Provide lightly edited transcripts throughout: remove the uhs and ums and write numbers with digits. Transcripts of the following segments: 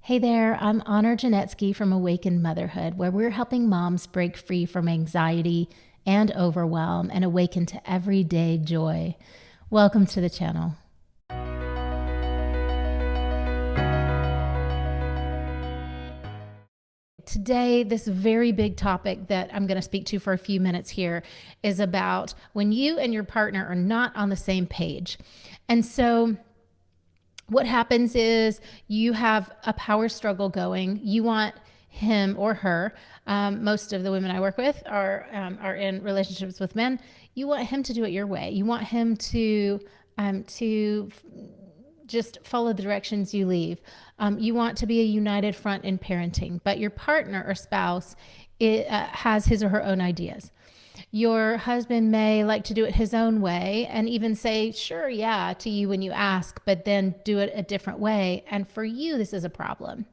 Hey there, I'm Honor Janetsky from Awakened Motherhood, where we're helping moms break free from anxiety and overwhelm and awaken to everyday joy. Welcome to the channel. Today, this very big topic that I'm going to speak to for a few minutes here is about when you and your partner are not on the same page. And so, what happens is you have a power struggle going. You want him or her. Most of the women I work with are in relationships with men. You want him to do it your way. You want him to just follow the directions you leave. You want to be a united front in parenting, but your partner or spouse has his or her own ideas. Your husband may like to do it his own way and even say, sure, yeah, to you when you ask, but then do it a different way. And for you, this is a problem.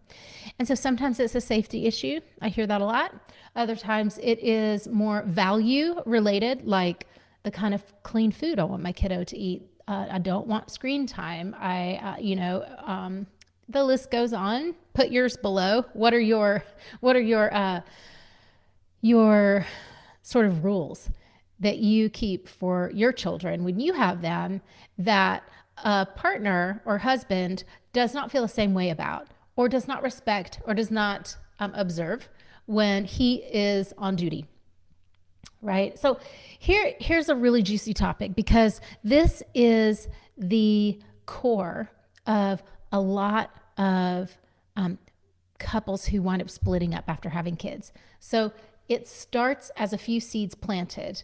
And so sometimes it's a safety issue. I hear that a lot. Other times it is more value related, like the kind of clean food I want my kiddo to eat. I don't want screen time. The list goes on. Put yours below. What are your sort of rules that you keep for your children when you have them that a partner or husband does not feel the same way about, or does not respect, or does not observe when he is on duty? Right? So here's a really juicy topic, because this is the core of a lot of couples who wind up splitting up after having kids. So it starts as a few seeds planted.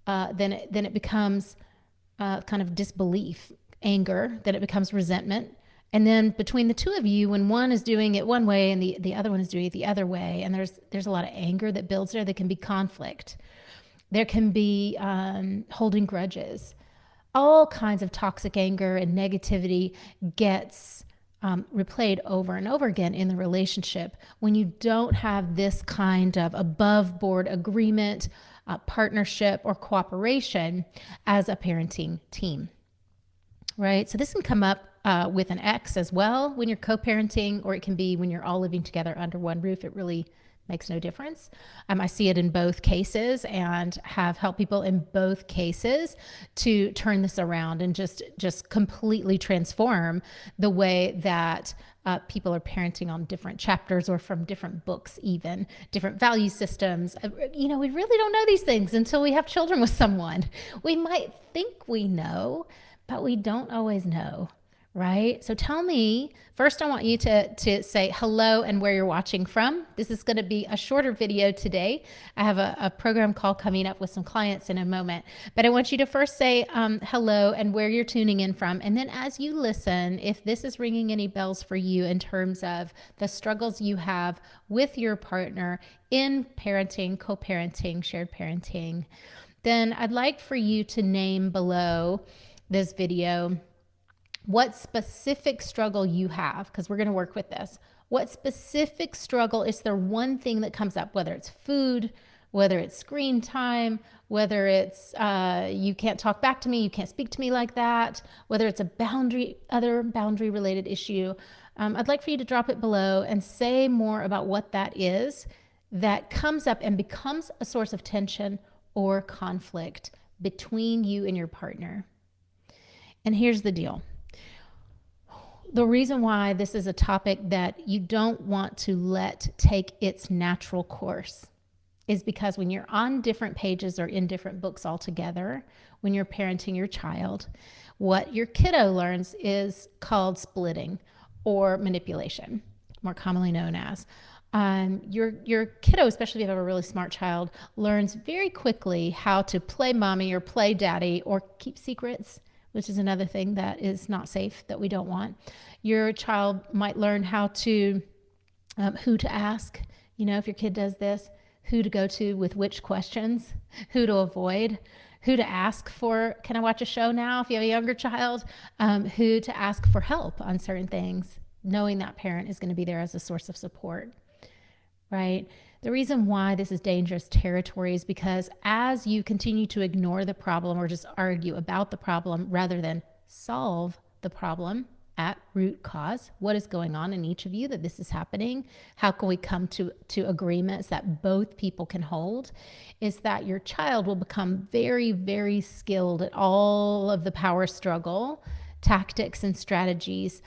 Then it becomes kind of disbelief, anger. Then it becomes resentment. And then between the two of you, when one is doing it one way and the other one is doing it the other way, and there's a lot of anger that builds there can be conflict. There can be holding grudges. All kinds of toxic anger and negativity gets replayed over and over again in the relationship when you don't have this kind of above board agreement, partnership, or cooperation as a parenting team, right? So this can come up with an ex as well when you're co-parenting, or it can be when you're all living together under one roof. It really makes no difference. I see it in both cases and have helped people in both cases to turn this around and just completely transform the way that people are parenting on different chapters or from different books, even different value systems. We really don't know these things until we have children with someone. We might think we know, but we don't always know. Right? So tell me, first I want you to say hello and where you're watching from. This is going to be a shorter video today. I have a program call coming up with some clients in a moment, but I want you to first say hello and where you're tuning in from. And then as you listen, if this is ringing any bells for you in terms of the struggles you have with your partner in parenting, co-parenting, shared parenting, then I'd like for you to name below this video what specific struggle you have, because we're going to work with this. What specific struggle is there? One thing that comes up, whether it's food, whether it's screen time, whether it's you can't talk back to me, you can't speak to me like that, whether it's other boundary related issue. I'd like for you to drop it below and say more about what that is that comes up and becomes a source of tension or conflict between you and your partner. And here's the deal. The reason why this is a topic that you don't want to let take its natural course is because when you're on different pages or in different books altogether, when you're parenting your child, what your kiddo learns is called splitting or manipulation, more commonly known as. Your kiddo, especially if you have a really smart child, learns very quickly how to play mommy or play daddy or keep secrets, which is another thing that is not safe, that we don't want. Your child might learn how to, who to ask, if your kid does this, who to go to with which questions, who to avoid, who to ask for, can I watch a show now if you have a younger child, who to ask for help on certain things, knowing that parent is going to be there as a source of support, right? The reason why this is dangerous territory is because as you continue to ignore the problem or just argue about the problem rather than solve the problem at root cause. What is going on in each of you that this is happening? How can we come to agreements that both people can hold? Is that your child will become very, very skilled at all of the power struggle tactics and strategies.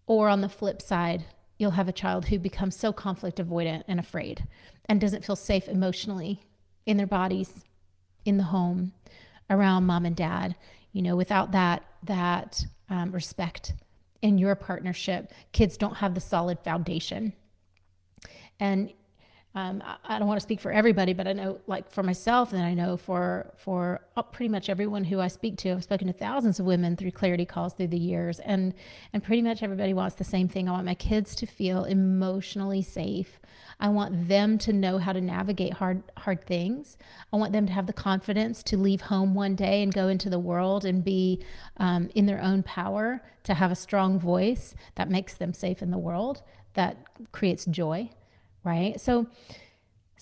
Or on the flip side, you'll have a child who becomes so conflict avoidant and afraid and doesn't feel safe emotionally in their bodies, in the home, around mom and dad. Without that respect in your partnership, kids don't have the solid foundation. And I don't want to speak for everybody, but I know, like, for myself, and I know for pretty much everyone who I speak to. I've spoken to thousands of women through clarity calls through the years, and pretty much everybody wants the same thing. I want my kids to feel emotionally safe. I want them to know how to navigate hard things. I want them to have the confidence to leave home one day and go into the world and be in their own power, to have a strong voice that makes them safe in the world, that creates joy, right? So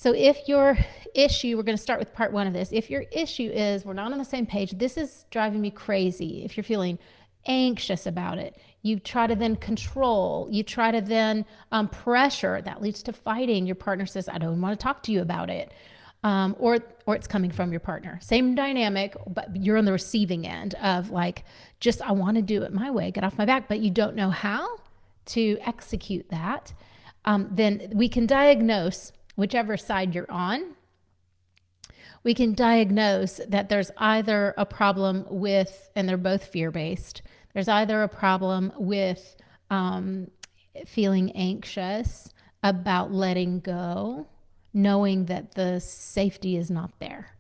if your issue, we're going to start with part one of this. If your issue is we're not on the same page, this is driving me crazy. If you're feeling anxious about it, you try to then control, you try to then pressure, that leads to fighting. Your partner says, I don't want to talk to you about it. Or it's coming from your partner. Same dynamic, but you're on the receiving end of, like, just, I want to do it my way, get off my back, but you don't know how to execute that. Then we can diagnose, whichever side you're on, we can diagnose that there's either a problem with, and they're both fear-based, there's either a problem with feeling anxious about letting go, knowing that the safety is not there.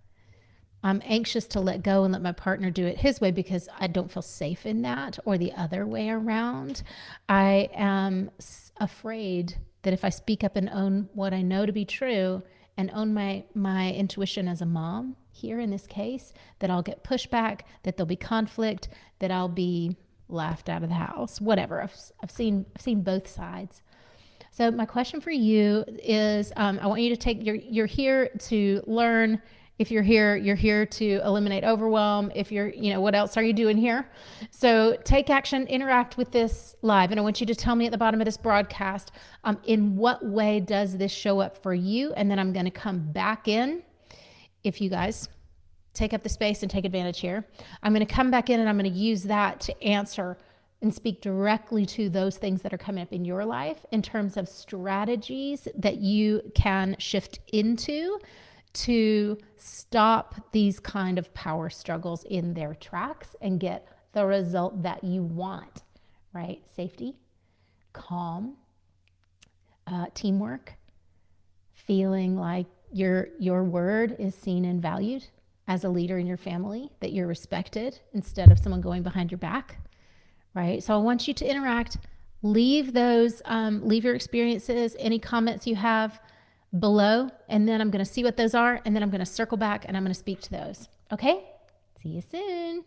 I'm anxious to let go and let my partner do it his way because I don't feel safe in that, or the other way around. I am afraid that if I speak up and own what I know to be true and own my intuition as a mom here in this case, that I'll get pushback, that there'll be conflict, that I'll be laughed out of the house, whatever. I've seen both sides. So my question for you is, I want you to you're here to learn. If you're here to eliminate overwhelm. If you're, what else are you doing here? So take action, interact with this live. And I want you to tell me at the bottom of this broadcast, in what way does this show up for you? And then I'm going to come back in. If you guys take up the space and take advantage here, I'm going to come back in and I'm going to use that to answer and speak directly to those things that are coming up in your life in terms of strategies that you can shift into to stop these kind of power struggles in their tracks and get the result that you want, right? Safety, calm, teamwork, feeling like your word is seen and valued as a leader in your family, that you're respected instead of someone going behind your back, right? So I want you to interact, leave your experiences, any comments you have below, and then I'm going to see what those are, and then I'm going to circle back and I'm going to speak to those. Okay? See you soon.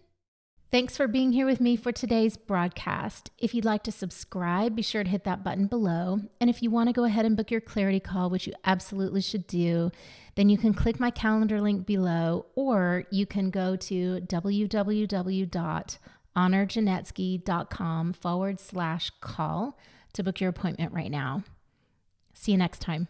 Thanks for being here with me for today's broadcast. If you'd like to subscribe, be sure to hit that button below. And if you want to go ahead and book your clarity call, which you absolutely should do, then you can click my calendar link below, or you can go to www.honorjanetsky.com/call to book your appointment right now. See you next time.